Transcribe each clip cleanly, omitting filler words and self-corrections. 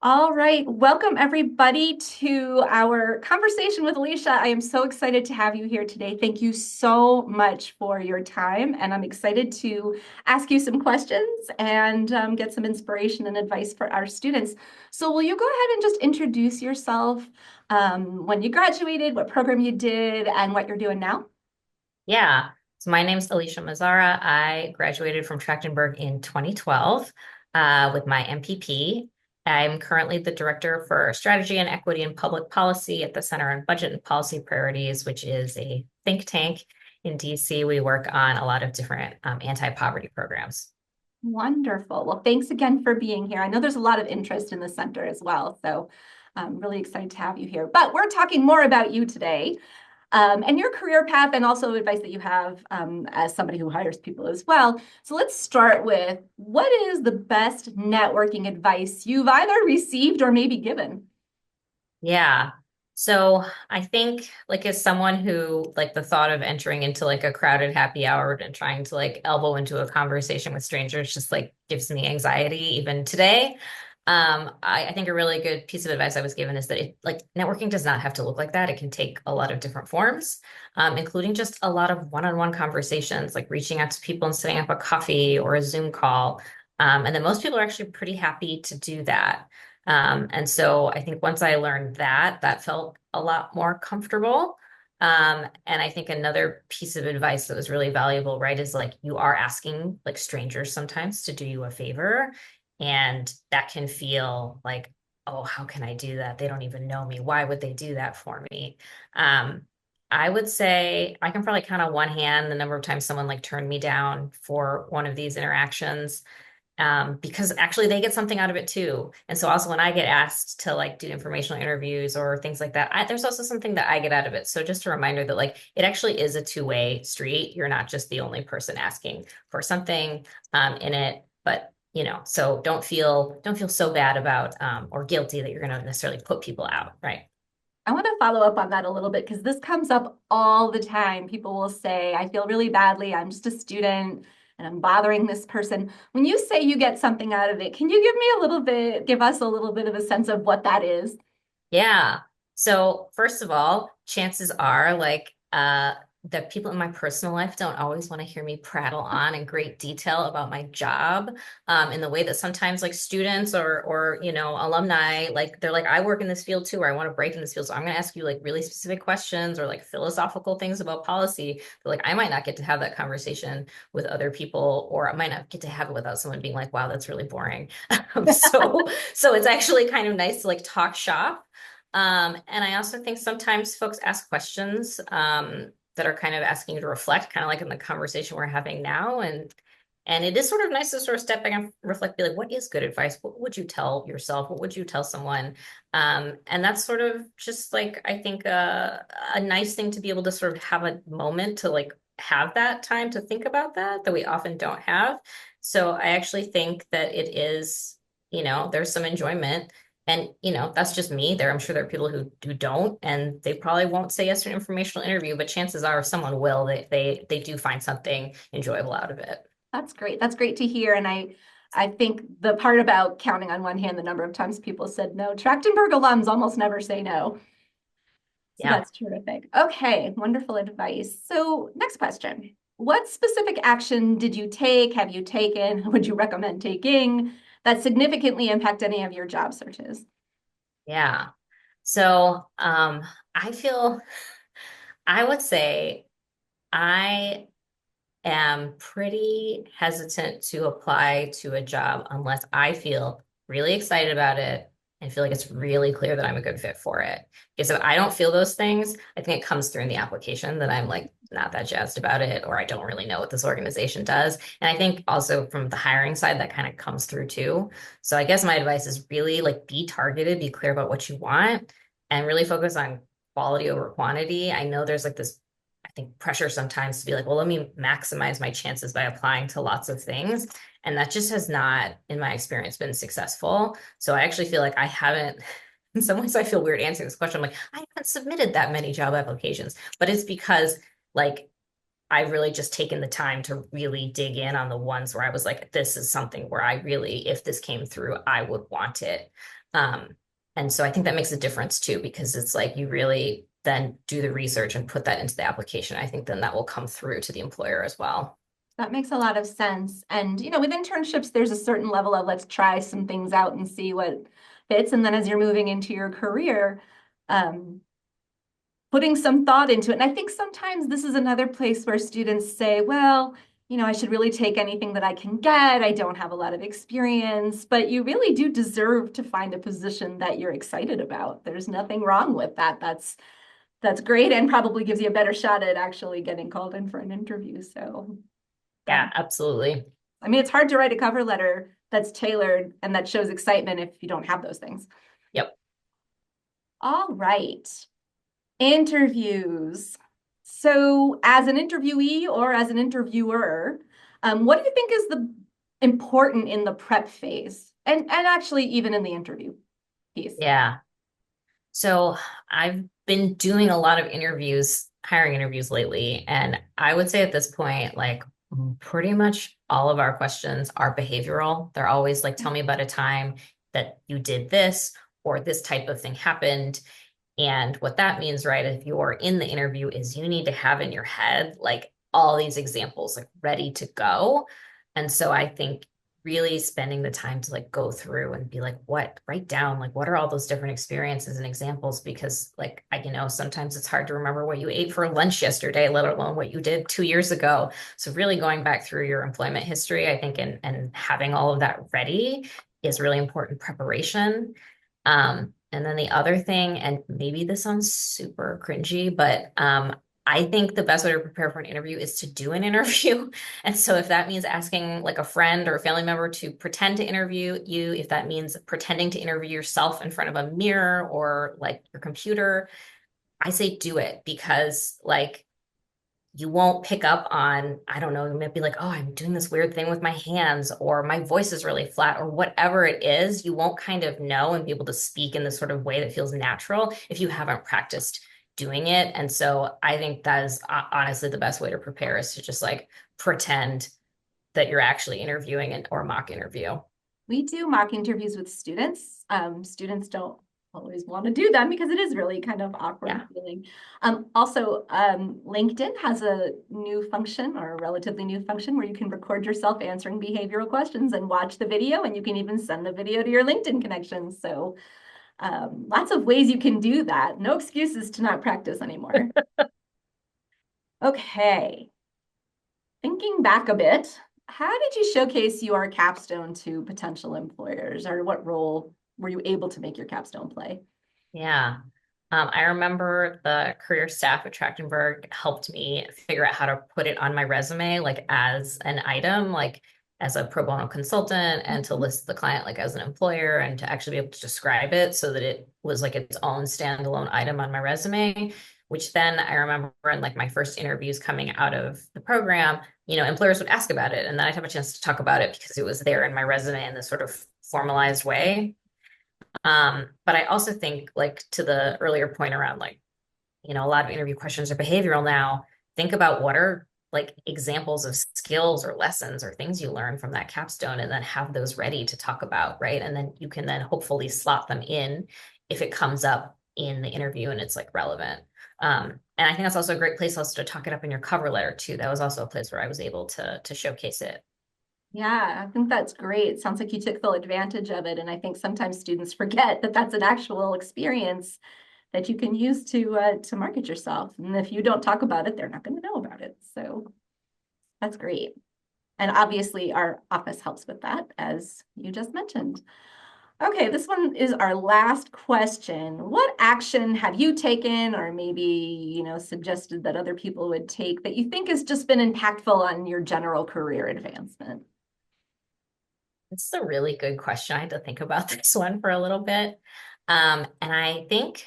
All right, welcome everybody to our conversation with Alicia. I am so excited to have you here today. Thank you so much for your time, and I'm excited to ask you some questions and get some inspiration and advice for our students. So, will you go ahead and just introduce yourself, when you graduated, what program you did, and what you're doing now? Yeah. So my name's Alicia Mazzara. I graduated from Trachtenberg in 2012 with my MPP. I'm currently the Director for Strategy and Equity and Public Policy at the Center on Budget and Policy Priorities, which is a think tank in DC. We work on a lot of different anti-poverty programs. Wonderful. Well, thanks again for being here. I know there's a lot of interest in the center as well, so I'm really excited to have you here. But we're talking more about you today, and your career path and also advice that you have as somebody who hires people as well. So let's start with what is the best networking advice you've either received or maybe given? Yeah. So I think like as someone who like the thought of entering into like a crowded happy hour and trying to like elbow into a conversation with strangers just like gives me anxiety even today. I think a really good piece of advice I was given is that like networking does not have to look like that. It can take a lot of different forms, including just a lot of one-on-one conversations, like reaching out to people and setting up a coffee or a Zoom call. And then most people are actually pretty happy to do that. And so I think once I learned that, that felt a lot more comfortable. And I think another piece of advice that was really valuable, right, is like you are asking like strangers sometimes to do you a favor. And that can feel like, oh, how can I do that? They don't even know me. Why would they do that for me? Um, I would say I can probably count on one hand the number of times someone like turned me down for one of these interactions because actually they get something out of it too. And so also when I get asked to like do informational interviews or things like that, there's also something that I get out of it. So just a reminder that like it actually is a two-way street. You're not just the only person asking for something in it, but so don't feel so bad about or guilty that you're going to necessarily put people out, right? I want to follow up on that a little bit because this comes up all the time. People will say, I feel really badly. I'm just a student and I'm bothering this person. When you say you get something out of it, can you give us a little bit of a sense of what that is? Yeah. So first of all, chances are like that people in my personal life don't always want to hear me prattle on in great detail about my job in the way that sometimes like students or alumni like they're like I work in this field too or I want to break in this field so I'm going to ask you like really specific questions or like philosophical things about policy but like I might not get to have that conversation with other people or I might not get to have it without someone being like wow that's really boring. So it's actually kind of nice to like talk shop and I also think sometimes folks ask questions that are kind of asking you to reflect, kind of like in the conversation we're having now. And it is sort of nice to sort of step back and reflect, be like, what is good advice? What would you tell yourself? What would you tell someone? And that's sort of just like I think a nice thing to be able to sort of have a moment to like have that time to think about that we often don't have. So I actually think that it is, there's some enjoyment and that's just me. I'm sure there are people who don't, and they probably won't say yes to an informational interview, but chances are if someone will, they do find something enjoyable out of it. That's great. That's great to hear. And I think the part about counting on one hand the number of times people said no, Trachtenberg alums almost never say no. So Yeah. that's terrific. Okay, wonderful advice. So next question. What specific action did you take, have you taken, would you recommend taking that significantly impact any of your job searches? Yeah. So, I feel I would say I am pretty hesitant to apply to a job unless I feel really excited about it and feel like it's really clear that I'm a good fit for it. Because if I don't feel those things, I think it comes through in the application that I'm like not that jazzed about it or I don't really know what this organization does. And I think also from the hiring side, that kind of comes through too. So I guess my advice is really like be targeted, be clear about what you want, and really focus on quality over quantity. I know there's like this I think pressure sometimes to be like, well, let me maximize my chances by applying to lots of things. And that just has not, in my experience, been successful. So I actually feel like I haven't, in some ways, I feel weird answering this question. I'm like, I haven't submitted that many job applications, but it's because like I've really just taken the time to really dig in on the ones where I was like, this is something where I really, if this came through, I would want it. Um, and so I think that makes a difference too, because it's like you really then do the research and put that into the application. I think then that will come through to the employer as well. That makes a lot of sense. And, with internships, there's a certain level of let's try some things out and see what fits. And then as you're moving into your career, um, putting some thought into it. And I think sometimes this is another place where students say, well, I should really take anything that I can get. I don't have a lot of experience, but you really do deserve to find a position that you're excited about. There's nothing wrong with that. That's great and probably gives you a better shot at actually getting called in for an interview. So that Yeah, absolutely. I mean, it's hard to write a cover letter that's tailored and that shows excitement if you don't have those things. Yep. All right. Interviews. So, as an interviewee or as an interviewer, what do you think is the important in the prep phase, and actually even in the interview piece? Yeah. So I've been doing a lot of interviews, hiring interviews lately, and I would say at this point, like pretty much all of our questions are behavioral. They're always like, tell me about a time that you did this or this type of thing happened. And what that means, right, if you're in the interview, is you need to have in your head like all these examples like ready to go. And so I think really spending the time to like go through and be like, what, write down like what are all those different experiences and examples? Because like sometimes it's hard to remember what you ate for lunch yesterday, let alone what you did 2 years ago. So really going back through your employment history, I think, and having all of that ready is really important preparation. And then the other thing, and maybe this sounds super cringy, but I think the best way to prepare for an interview is to do an interview. And so if that means asking like a friend or a family member to pretend to interview you, if that means pretending to interview yourself in front of a mirror or like your computer, I say do it because like you won't pick up on, I don't know, you might be like, oh, I'm doing this weird thing with my hands, or my voice is really flat, or whatever it is. You won't kind of know and be able to speak in this sort of way that feels natural if you haven't practiced doing it. And so I think that is honestly the best way to prepare is to just like pretend that you're actually interviewing or mock interview. We do mock interviews with students. Students don't always want to do them because it is really kind of awkward Yeah. feeling. Also, LinkedIn has a new function or a relatively new function where you can record yourself answering behavioral questions and watch the video, and you can even send the video to your LinkedIn connections. So lots of ways you can do that. No excuses to not practice anymore. Okay, thinking back a bit, how did you showcase your capstone to potential employers, or what role were you able to make your capstone play? Yeah. I remember the career staff at Trachtenberg helped me figure out how to put it on my resume, like as an item, like as a pro bono consultant, and to list the client like as an employer and to actually be able to describe it so that it was like its own standalone item on my resume, which then I remember in like my first interviews coming out of the program, employers would ask about it. And then I'd have a chance to talk about it because it was there in my resume in this sort of formalized way. But I also think like to the earlier point around like, a lot of interview questions are behavioral now. Think about what are like examples of skills or lessons or things you learn from that capstone and then have those ready to talk about, right? And then you can then hopefully slot them in if it comes up in the interview and it's like relevant. And I think that's also a great place also to talk it up in your cover letter too. That was also a place where I was able to showcase it. Yeah, I think that's great. Sounds like you took full advantage of it. And I think sometimes students forget that that's an actual experience that you can use to market yourself. And if you don't talk about it, they're not going to know about it. So that's great. And obviously, our office helps with that, as you just mentioned. Okay, this one is our last question. What action have you taken or maybe, suggested that other people would take that you think has just been impactful on your general career advancement? This is a really good question. I had to think about this one for a little bit. And I think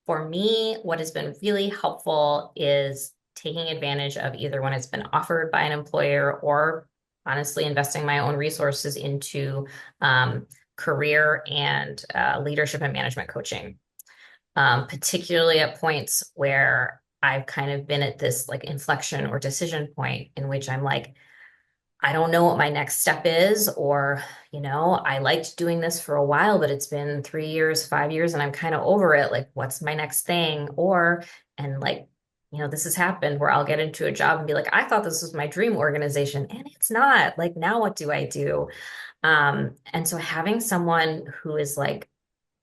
for me, what has been really helpful is taking advantage of either when it's been offered by an employer or honestly investing my own resources into career and leadership and management coaching, particularly at points where I've kind of been at this like inflection or decision point in which I'm like, I don't know what my next step is, or, I liked doing this for a while, but it's been 3 years, 5 years, and I'm kind of over it. Like, what's my next thing? And like, this has happened where I'll get into a job and be like, I thought this was my dream organization, and it's not. Like, now what do I do? And so having someone who is like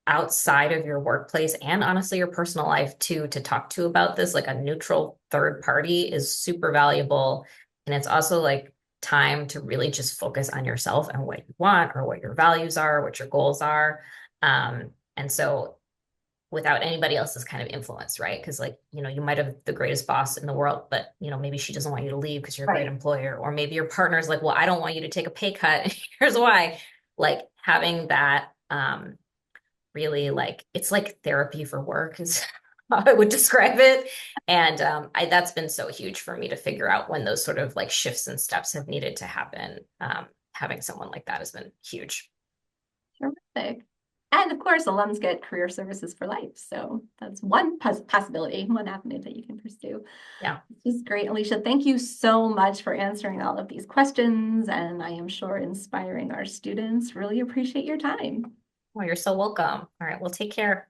outside of your workplace and honestly your personal life too to talk to about this, like a neutral third party, is super valuable. And it's also like time to really just focus on yourself and what you want or what your values are, what your goals are. And so without anybody else's kind of influence, right? Because like, you might have the greatest boss in the world, but maybe she doesn't want you to leave because you're a great Right. employer. Or maybe your partner's like, well, I don't want you to take a pay cut. And here's why. Like having that really like it's like therapy for work is how I would describe it. And that's been so huge for me to figure out when those sort of like shifts and steps have needed to happen. Having someone like that has been huge. Terrific. And of course, alums get career services for life. So that's one possibility, one avenue that you can pursue. Yeah. This is great, Alicia. Thank you so much for answering all of these questions. And I am sure inspiring our students. Really appreciate your time. Well, you're so welcome. All right. Well, take care.